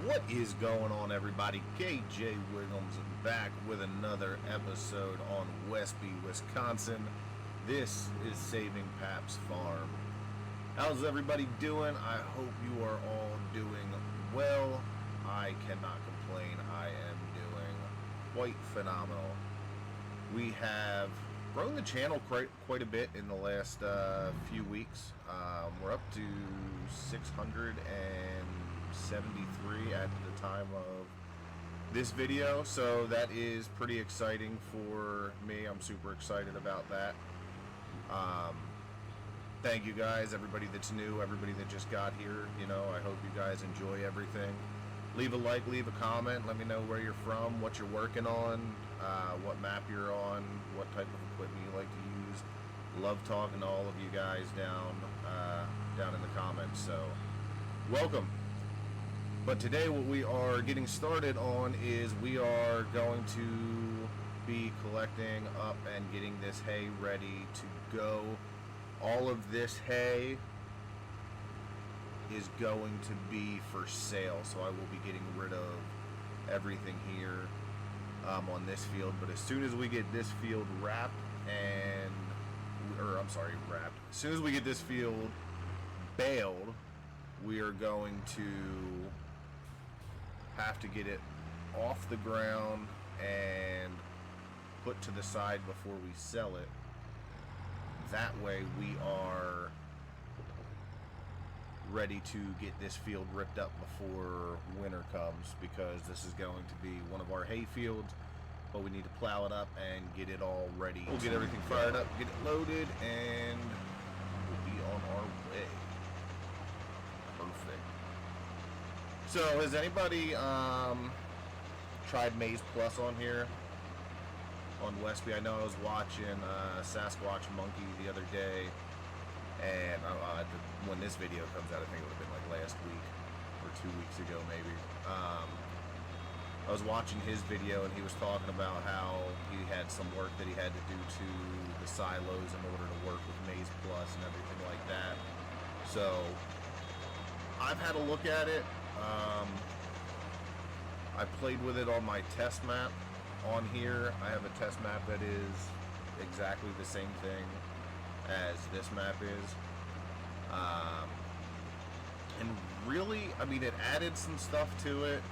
What is going on, everybody? KJ Wiggums back with another episode on Westby, Wisconsin. This is Saving Paps Farm. How's everybody doing? I hope you are all doing well. I cannot complain. I am doing quite phenomenal. We have grown the channel quite a bit in the last few weeks. We're up to 673 at the time of this video, so that is pretty exciting for me. I'm super excited about that. Thank you guys, everybody that's new, everybody that just got here. I hope you guys enjoy everything. Leave a like, leave a comment, let me know where you're from, what you're working on, what map you're on, what type of equipment you like to use. Love talking to all of you guys down in the comments, so welcome. But today what we are getting started on is we are going to be collecting up and getting this hay ready to go. All of this hay is going to be for sale, so I will be getting rid of everything here on this field. But as soon as we get this field wrapped as soon as we get this field baled, we are going to have to get it off the ground and put to the side before we sell it. That way we are ready to get this field ripped up before winter comes, because this is going to be one of our hay fields, but we need to plow it up and get it all ready. We'll get everything fired up, get it loaded, and we'll be on our way. Perfect. So has anybody tried Maize Plus on here on Westby? I know I was watching Sasquatch Monkey the other day, and when this video comes out, I think it would have been like last week or 2 weeks ago maybe. I was watching his video, and he was talking about how he had some work that he had to do to the silos in order to work with Maize Plus and everything like that. So I've had a look at it. I played with it on my test map on here. I have a test map that is exactly the same thing as this map is. And really, I mean, it added some stuff to it,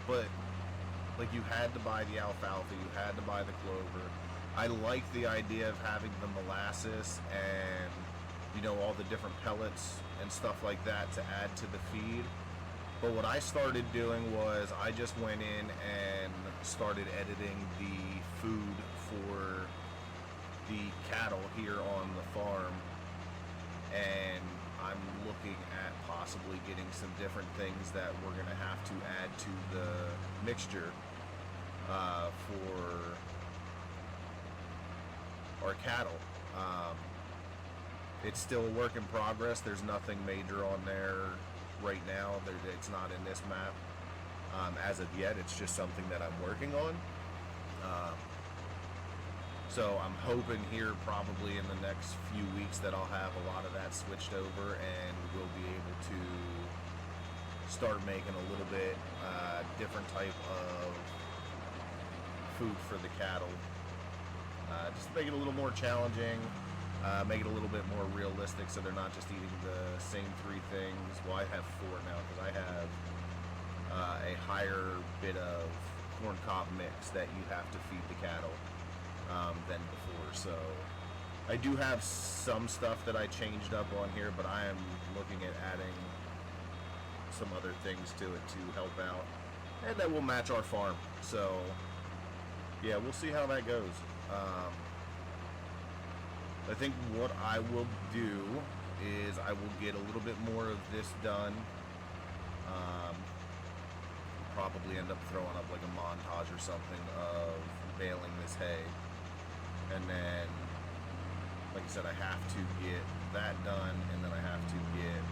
but like, you had to buy the alfalfa, you had to buy the clover. I like the idea of having the molasses and, all the different pellets and stuff like that to add to the feed. But what I started doing was I just went in and started editing the food for the cattle here on the farm, and I'm looking at possibly getting some different things that we're going to have to add to the mixture for our cattle. It's still a work in progress. There's nothing major on there right now. It's not in this map as of yet. It's just something that I'm working on. So I'm hoping here probably in the next few weeks that I'll have a lot of that switched over, and we'll be able to start making a little bit different type of food for the cattle. Just to make it a little more challenging, make it a little bit more realistic, so they're not just eating the same three things. Well, I have four now because I have a higher bit of corn cob mix that you have to feed the cattle than before. So I do have some stuff that I changed up on here, but I am looking at adding some other things to it to help out, and that will match our farm. So yeah, we'll see how that goes. I think what I will do is I will get a little bit more of this done. Probably end up throwing up like a montage or something of baling this hay. And then, like I said, I have to get that done, and then I have to get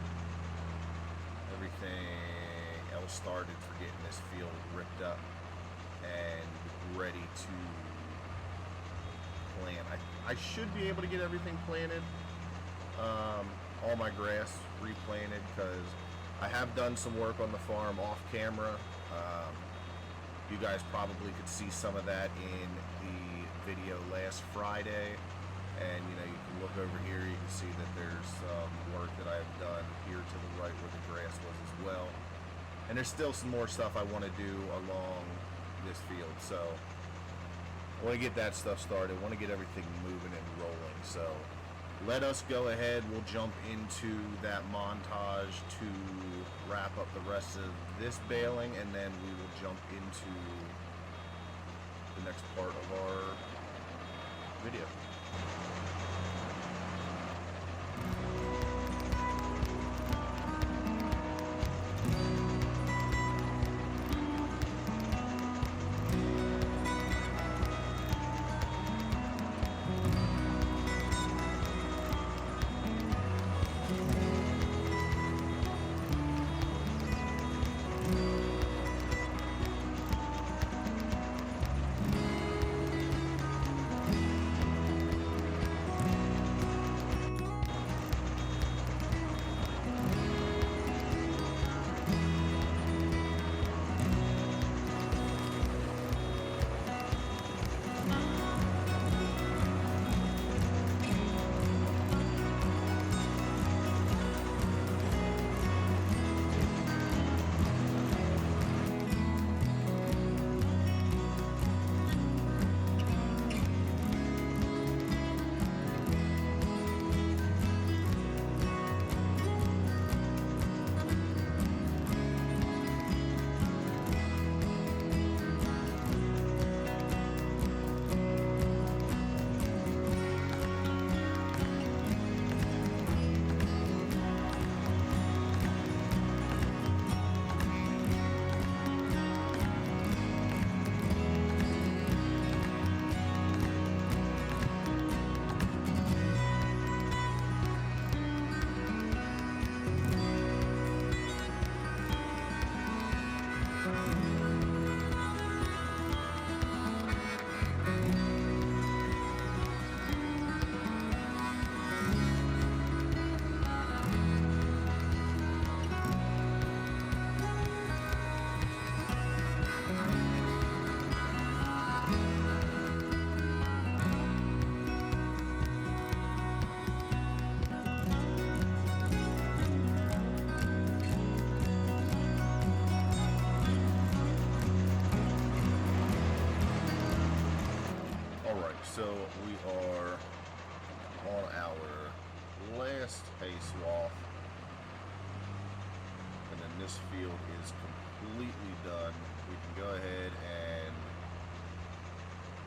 everything else started for getting this field ripped up and ready to plant. I should be able to get everything planted, all my grass replanted, because I have done some work on the farm off camera. You guys probably could see some of that in the video last Friday. And you can look over here, you can see that there's some work that I have done here to the right where the grass was as well. And there's still some more stuff I want to do along this field. So I want to get that stuff started. I want to get everything moving and rolling. So let us go ahead. We'll jump into that montage to wrap up the rest of this baling, and then we will jump into the next part of our video. So we are on our last hay swath, and then this field is completely done. We can go ahead and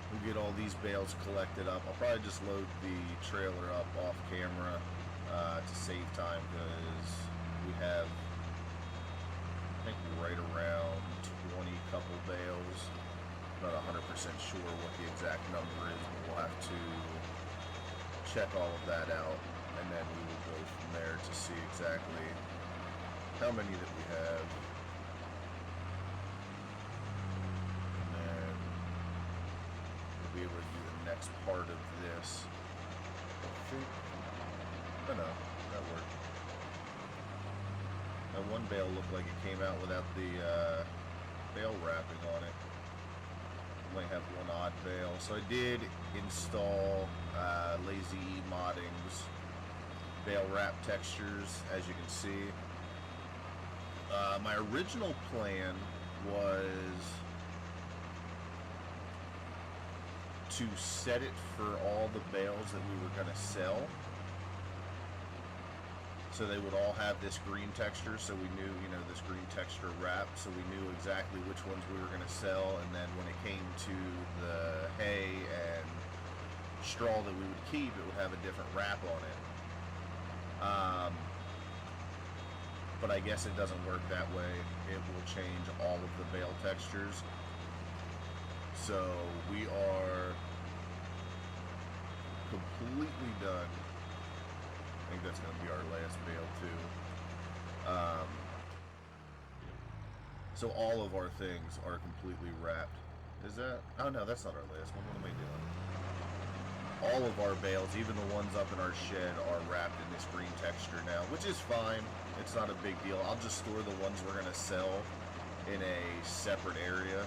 we'll get all these bales collected up. I'll probably just load the trailer up off camera to save time, because we have, I think, right around 20 couple bales. Not 100% sure what the exact number is, but we'll have to check all of that out, and then we will go from there to see exactly how many that we have, and then we'll be able to do the next part of this. I think, oh no, that worked. That one bale looked like it came out without the bale wrapping on it. Only have one odd bale. So I did install Lazy E Modding's bale wrap textures, as you can see. My original plan was to set it for all the bales that we were going to sell, so they would all have this green texture, so we knew, this green texture wrap, so we knew exactly which ones we were going to sell, and then when it came to the hay and straw that we would keep, it would have a different wrap on it. But I guess it doesn't work that way. It will change all of the bale textures. So we are completely done. I think that's going to be our last bale too. So all of our things are completely wrapped. Is that? Oh no, that's not our last one. What am I doing? all of our bales, even the ones up in our shed, are wrapped in this green texture now, which is fine. It's not a big deal. I'll just store the ones we're going to sell in a separate area.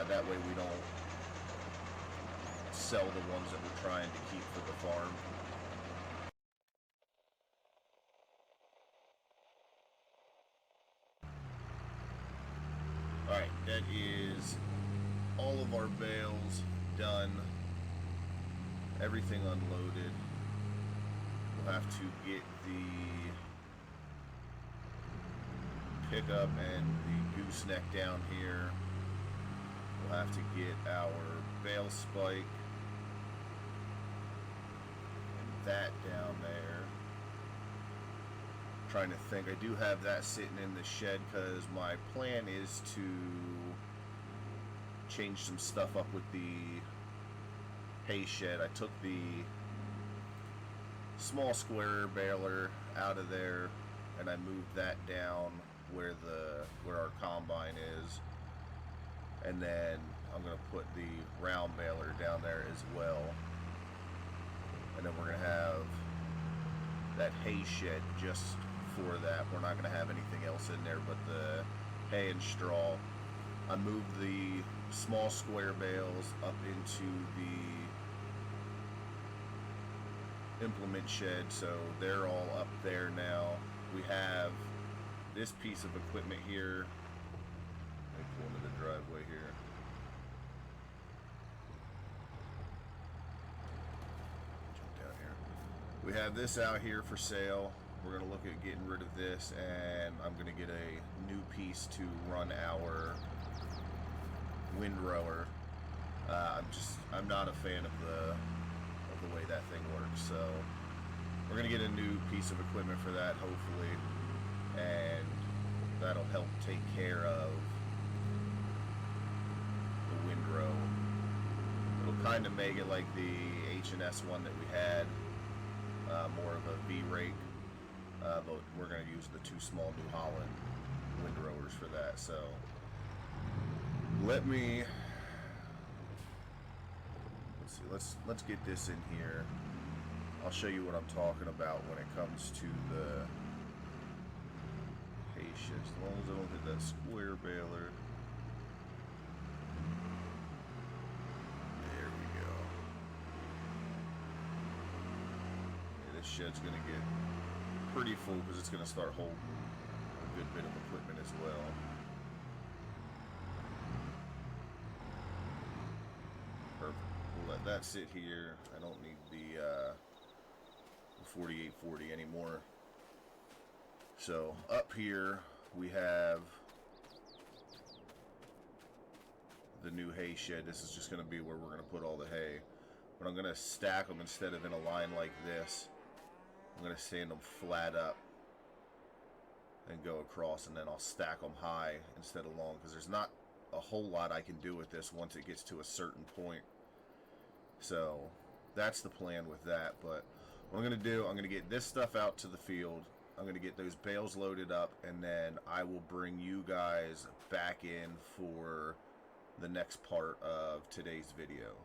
That way we don't sell the ones that we're trying to keep for the farm. Alright, that is all of our bales done. Everything unloaded. We'll have to get the pickup and the gooseneck down here. We'll have to get our bale spike and that down there. Trying to think, I do have that sitting in the shed because my plan is to change some stuff up with the hay shed. I took the small square baler out of there and I moved that down where our combine is, and then I'm gonna put the round baler down there as well, and then we're gonna have that hay shed just for that. We're not gonna have anything else in there but the hay and straw. I moved the small square bales up into the implement shed, so they're all up there now. We have this piece of equipment here. Let me pull into the driveway here. Jump down here. We have this out here for sale. We're gonna look at getting rid of this, and I'm gonna get a new piece to run our windrower. I'm not a fan of the way that thing works, so we're gonna get a new piece of equipment for that, hopefully, and that'll help take care of the windrow. It'll kind of make it like the H&S one that we had, more of a V-rake, but we're gonna use the two small New Holland windrowers for that. So let's get this in here. I'll show you what I'm talking about when it comes to the hay shed. As long as I don't hit that square baler. There we go. Yeah, this shed's gonna get pretty full because it's gonna start holding a good bit of equipment as well. Let that sit here. I don't need the 4840 anymore. So up here we have the new hay shed. This is just going to be where we're going to put all the hay, but I'm going to stack them instead of in a line like this. I'm going to stand them flat up and go across, and then I'll stack them high instead of long, because there's not a whole lot I can do with this once it gets to a certain point. So that's the plan with that. But what I'm going to do, I'm going to get this stuff out to the field. I'm going to get those bales loaded up, and then I will bring you guys back in for the next part of today's video.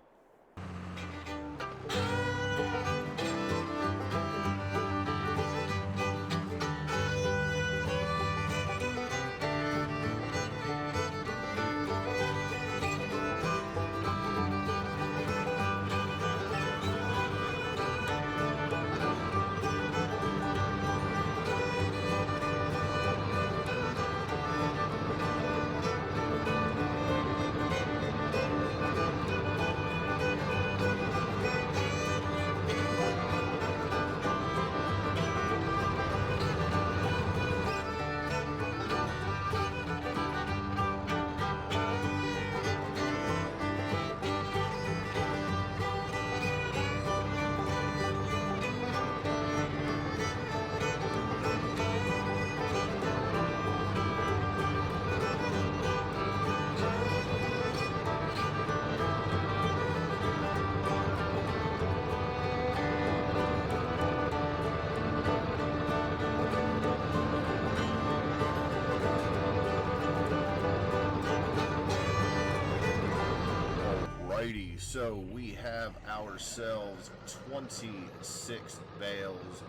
So we have ourselves 26 bales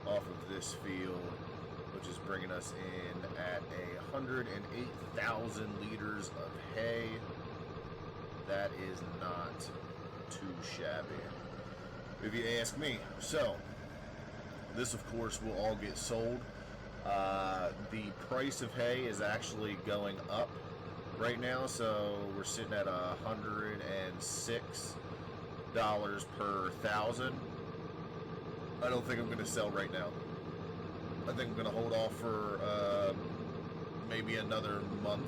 off of this field, which is bringing us in at 108,000 liters of hay. That is not too shabby, if you ask me. So this, of course, will all get sold. The price of hay is actually going up right now, so we're sitting at $106 per thousand. I don't think I'm going to sell right now. I think I'm going to hold off for maybe another month.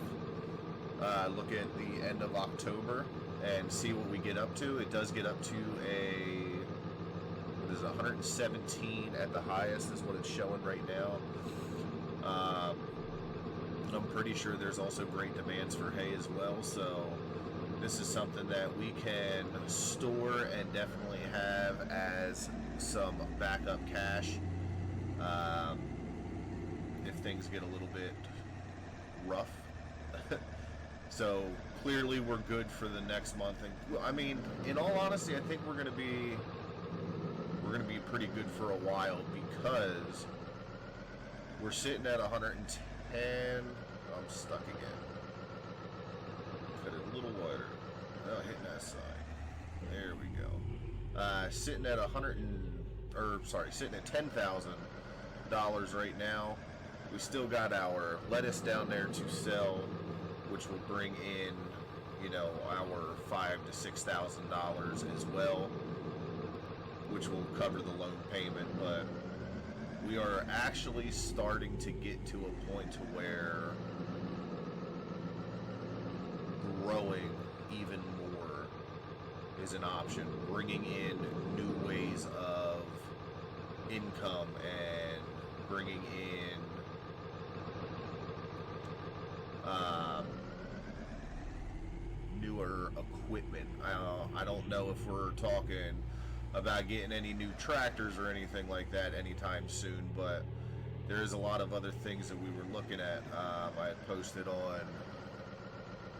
Look at the end of October and see what we get up to. It does get up to what is it, 117 at the highest is what it's showing right now. I'm pretty sure there's also great demands for hay as well, so this is something that we can store and definitely have as some backup cash if things get a little bit rough. So clearly we're good for the next month, and I mean, in all honesty, I think we're gonna be pretty good for a while, because we're sitting at 110. I'm stuck again. Cut it a little wider. Oh, hitting that side. There we go. Sitting at sitting at $10,000 right now. We still got our lettuce down there to sell, which will bring in, our $5,000 to $6,000 as well, which will cover the loan payment. But we are actually starting to get to a point to where growing even more is an option, bringing in new ways of income and bringing in newer equipment. I don't know if we're talking about getting any new tractors or anything like that anytime soon, but there's a lot of other things that we were looking at. I had posted on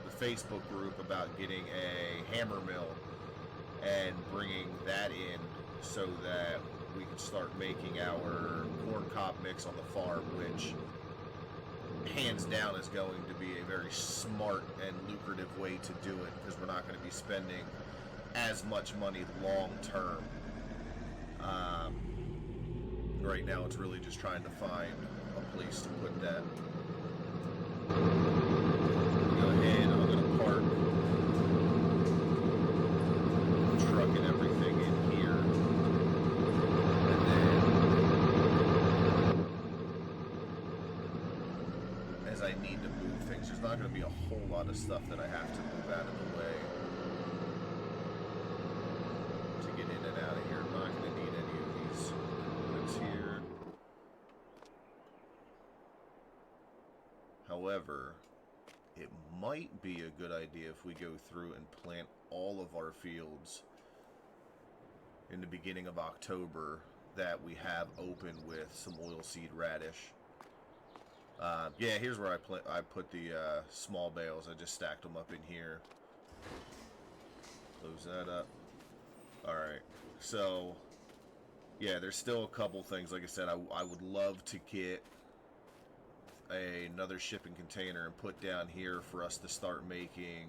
the Facebook group about getting a hammer mill and bringing that in so that we can start making our corn cob mix on the farm, which hands down is going to be a very smart and lucrative way to do it, because we're not going to be spending as much money long term. Right now it's really just trying to find a place to put that. Go ahead, I'm going to park the truck and everything in here, and then as I need to move things, there's not going to be a whole lot of stuff that I have to move out of the way to get in and out of here. I'm not going to need any of these units here. However, it might be a good idea if we go through and plant all of our fields in the beginning of October that we have open with some oilseed radish. Yeah, here's where I put the small bales. I just stacked them up in here. Close that up. Alright, so yeah, there's still a couple things. Like I said, I would love to get another shipping container and put down here for us to start making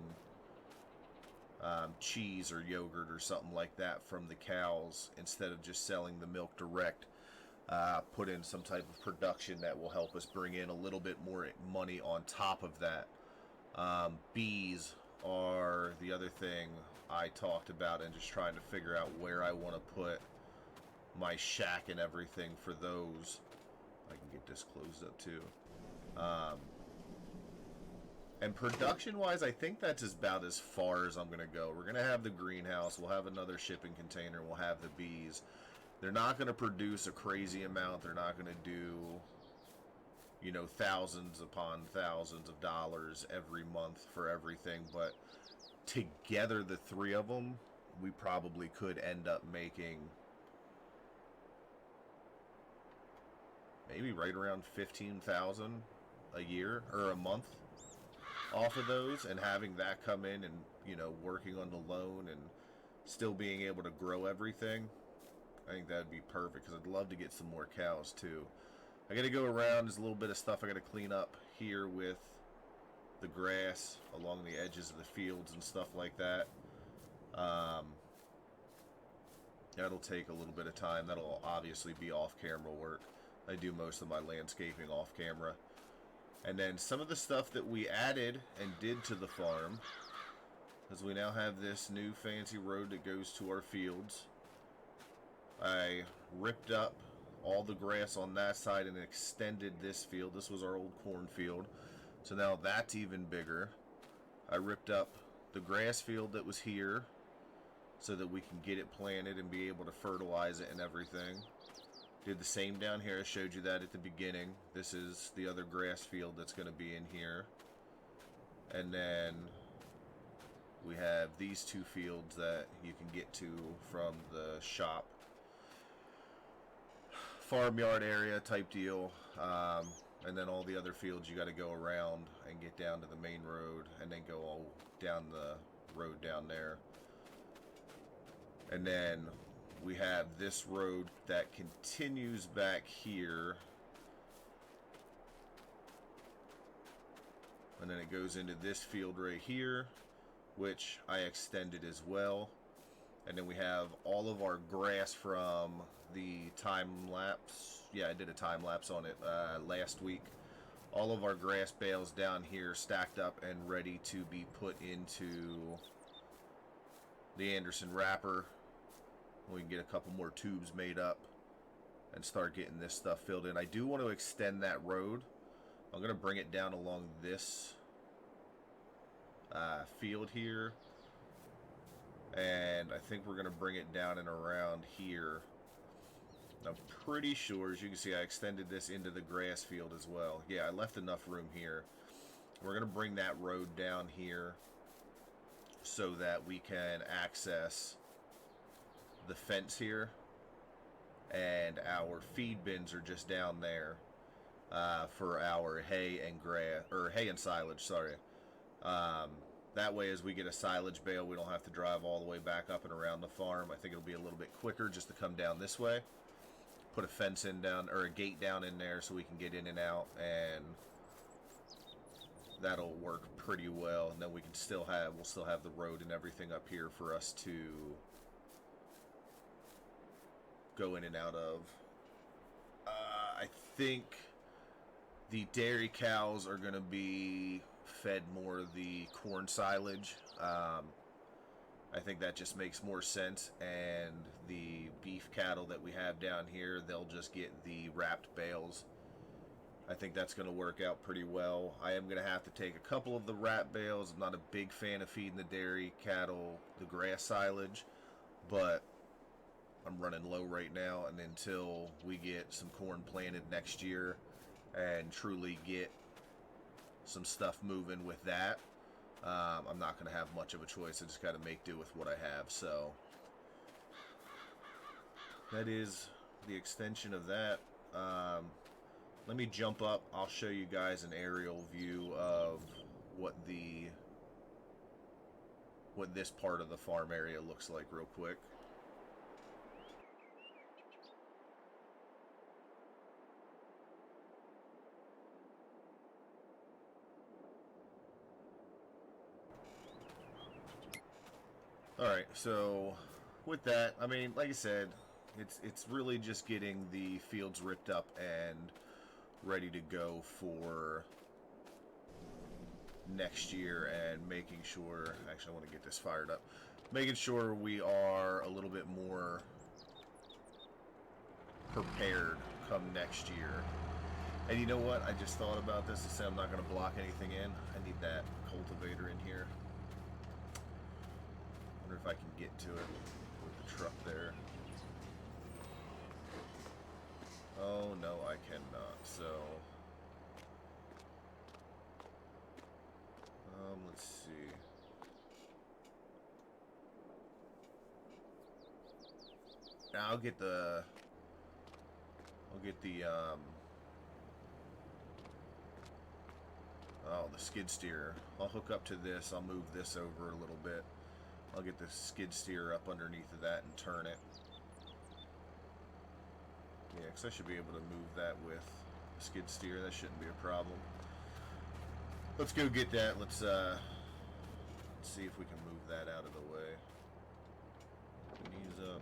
cheese or yogurt or something like that from the cows, instead of just selling the milk direct. Put in some type of production that will help us bring in a little bit more money on top of that. Bees are the other thing I talked about, and just trying to figure out where I want to put my shack and everything for those. I can get this closed up too. And production wise, I think that's about as far as I'm going to go. We're going to have the greenhouse, we'll have another shipping container, we'll have the bees. They're not going to produce a crazy amount. They're not going to do, thousands upon thousands of dollars every month for everything. But together, the three of them, we probably could end up making maybe right around $15,000 a year or a month. off of those, and having that come in and, you know, working on the loan and still being able to grow everything, I think that'd be perfect, because I'd love to get some more cows too. I got to go around. There's a little bit of stuff I got to clean up here with the grass along the edges of the fields and stuff like that. That'll take a little bit of time. That'll obviously be off-camera work. I do most of my landscaping off-camera. And then some of the stuff that we added and did to the farm, because we now have this new fancy road that goes to our fields. I ripped up all the grass on that side and extended this field. This was our old cornfield, so now that's even bigger. I ripped up the grass field that was here so that we can get it planted and be able to fertilize it and everything. Did the same down here. I showed you that at the beginning. This is the other grass field that's going to be in here. And then we have these two fields that you can get to from the shop. Farmyard area type deal. And then all the other fields you got to go around and get down to the main road and then go all down the road down there. And then we have this road that continues back here. And then it goes into this field right here, which I extended as well. And then we have all of our grass from the time lapse. Yeah, I did a time lapse on it last week. All of our grass bales down here stacked up and ready to be put into the Anderson wrapper. We can get a couple more tubes made up and start getting this stuff filled in. I do want to extend that road. I'm going to bring it down along this field here. And I think we're going to bring it down and around here. I'm pretty sure, as you can see, I extended this into the grass field as well. Yeah, I left enough room here. We're going to bring that road down here so that we can access the fence here. And our feed bins are just down there for our hay and grass, or hay and silage, sorry. That way, as we get a silage bale, we don't have to drive all the way back up and around the farm. I think it'll be a little bit quicker just to come down this way. Put a fence in down, or a gate down in there so we can get in and out, and that'll work pretty well. And then we can still have, we'll still have the road and everything up here for us to go in and out of. I think the dairy cows are going to be fed more of the corn silage. I think that just makes more sense. And the beef cattle that we have down here, they'll just get the wrapped bales. I think that's going to work out pretty well. I am going to have to take a couple of the wrap bales. I'm not a big fan of feeding the dairy cattle the grass silage, but I'm running low right now, and until we get some corn planted next year and truly get some stuff moving with that, I'm not going to have much of a choice. I just got to make do with what I have. So that is the extension of that. Let me jump up. I'll show you guys an aerial view of what this part of the farm area looks like real quick. Alright, so with that, I mean, like I said, it's really just getting the fields ripped up and ready to go for next year, and making sure, actually I want to get this fired up, making sure we are a little bit more prepared come next year. And you know what, I just thought about this. I said I'm not going to block anything in. I need that cultivator in here. If I can get to it with the truck there. Oh no, I cannot. So let's see. Now I'll get the Oh, the skid steer. I'll hook up to this. I'll move this over a little bit. I'll get the skid steer up underneath of that and turn it. Yeah, because I should be able to move that with the skid steer. That shouldn't be a problem. Let's go get that. Let's see if we can move that out of the way. Knees up.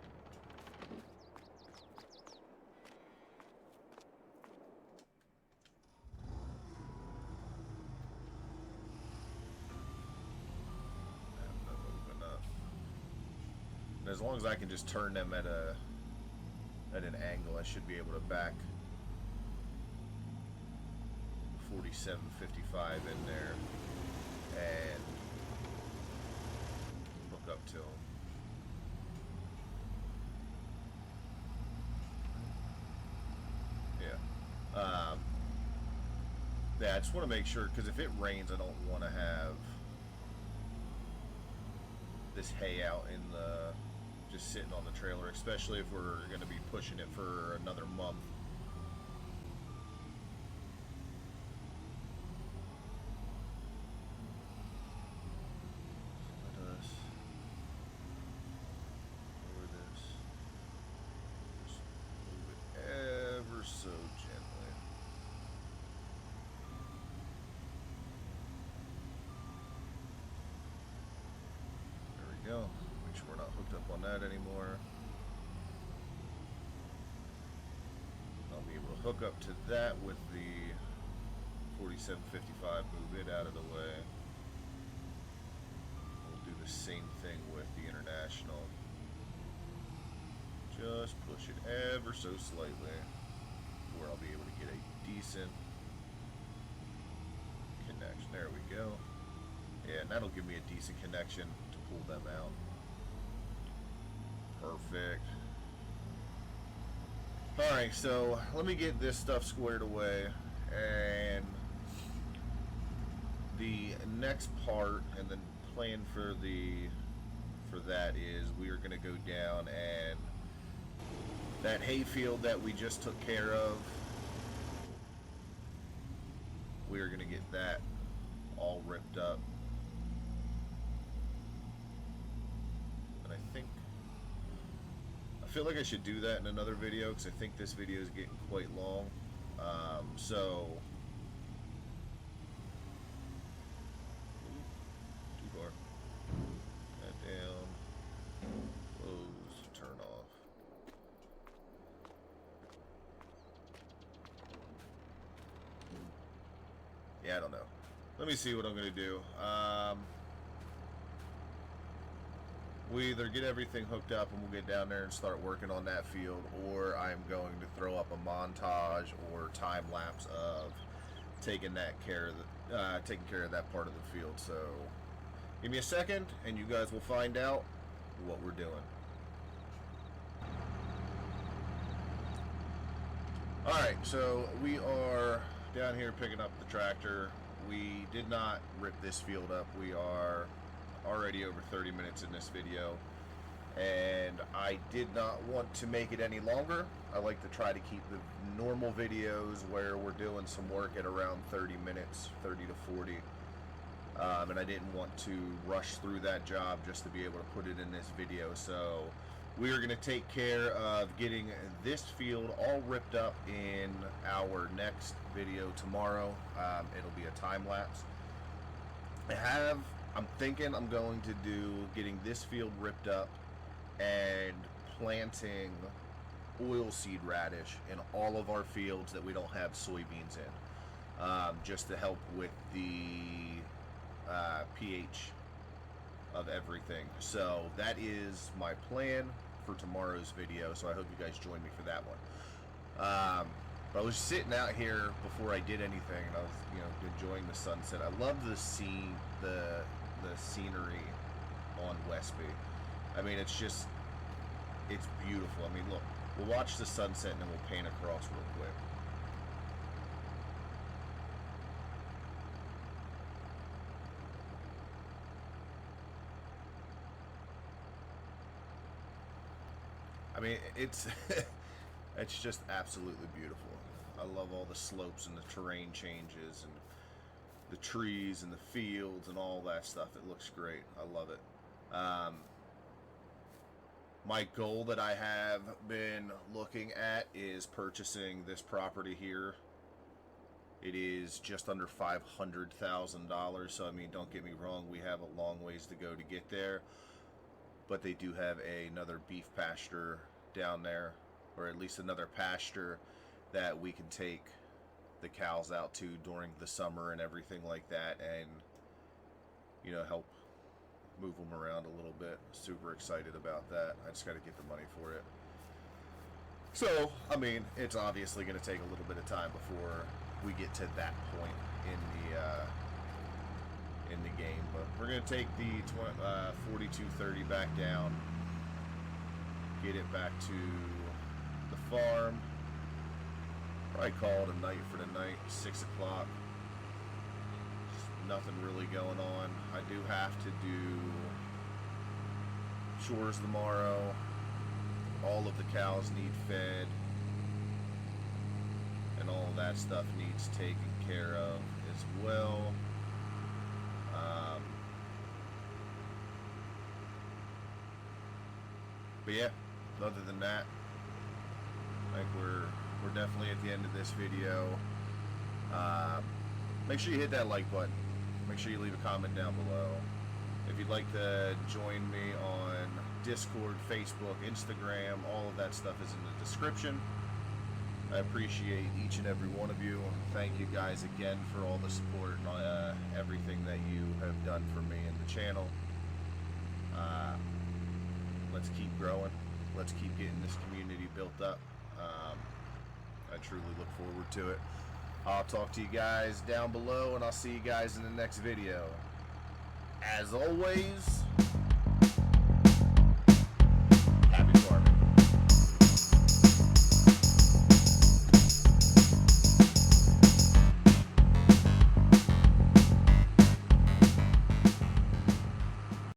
As long as I can just turn them at an angle, I should be able to back 4755 in there and hook up to them. Yeah, I just want to make sure, because if it rains, I don't want to have this hay out in the just sitting on the trailer, especially if we're going to be pushing it for another month. Let us lower this. Just move it ever so gently. There we go. Make sure we're not hooked up on that anymore. I'll be able to hook up to that with the 4755, move it out of the way. We'll do the same thing with the International. Just push it ever so slightly where I'll be able to get a decent connection. There we go. Yeah, and that'll give me a decent connection to pull them out. Perfect. Alright, so let me get this stuff squared away, and the next part and the plan for that is we are going to go down, and that hay field that we just took care of, we are going to get that all ripped up. And I feel like I should do that in another video, because I think this video is getting quite long. So too far. That down. Close. Turn off. Yeah, I don't know. Let me see what I'm gonna do. We either get everything hooked up and we'll get down there and start working on that field, or I'm going to throw up a montage or time lapse of taking care of that part of the field. So give me a second and you guys will find out what we're doing. Alright, so we are down here picking up the tractor. We did not rip this field up. We are already over 30 minutes in this video, and I did not want to make it any longer. I like to try to keep the normal videos where we're doing some work at around 30 minutes, 30 to 40, and I didn't want to rush through that job just to be able to put it in this video. So we are going to take care of getting this field all ripped up in our next video tomorrow. It'll be a time lapse. I'm thinking I'm going to do getting this field ripped up and planting oilseed radish in all of our fields that we don't have soybeans in, just to help with the pH of everything. So that is my plan for tomorrow's video, so I hope you guys join me for that one. But I was sitting out here before I did anything, and I was, enjoying the sunset. I love the scene, the scenery on Westby. I mean, it's beautiful. I mean, look, we'll watch the sunset and then we'll paint across real quick. I mean, it's it's just absolutely beautiful. I love all the slopes and the terrain changes, and the trees and the fields and all that stuff. It looks great. I love it. My goal that I have been looking at is purchasing this property here. It is just under $500,000. So, I mean, don't get me wrong. We have a long ways to go to get there. But they do have another beef pasture down there, or at least another pasture that we can take the cows out to during the summer and everything like that, and, you know, help move them around a little bit. Super excited about that. I just got to get the money for it. So, I mean, it's obviously going to take a little bit of time before we get to that point in the game, but we're going to take the 4230 back down, get it back to the farm. Probably call it a night for the night. 6 o'clock. Nothing really going on. I do have to do chores tomorrow. All of the cows need fed, and all of that stuff needs taken care of as well. But yeah, other than that, I think we're definitely at the end of this video. Make sure you hit that like button. Make sure you leave a comment down below. If you'd like to join me on Discord, Facebook, Instagram, all of that stuff is in the description. I appreciate each and every one of you. Thank you guys again for all the support and everything that you have done for me and the channel. Let's keep growing. Let's keep getting this community built up. I truly look forward to it. I'll talk to you guys down below, and I'll see you guys in the next video. As always,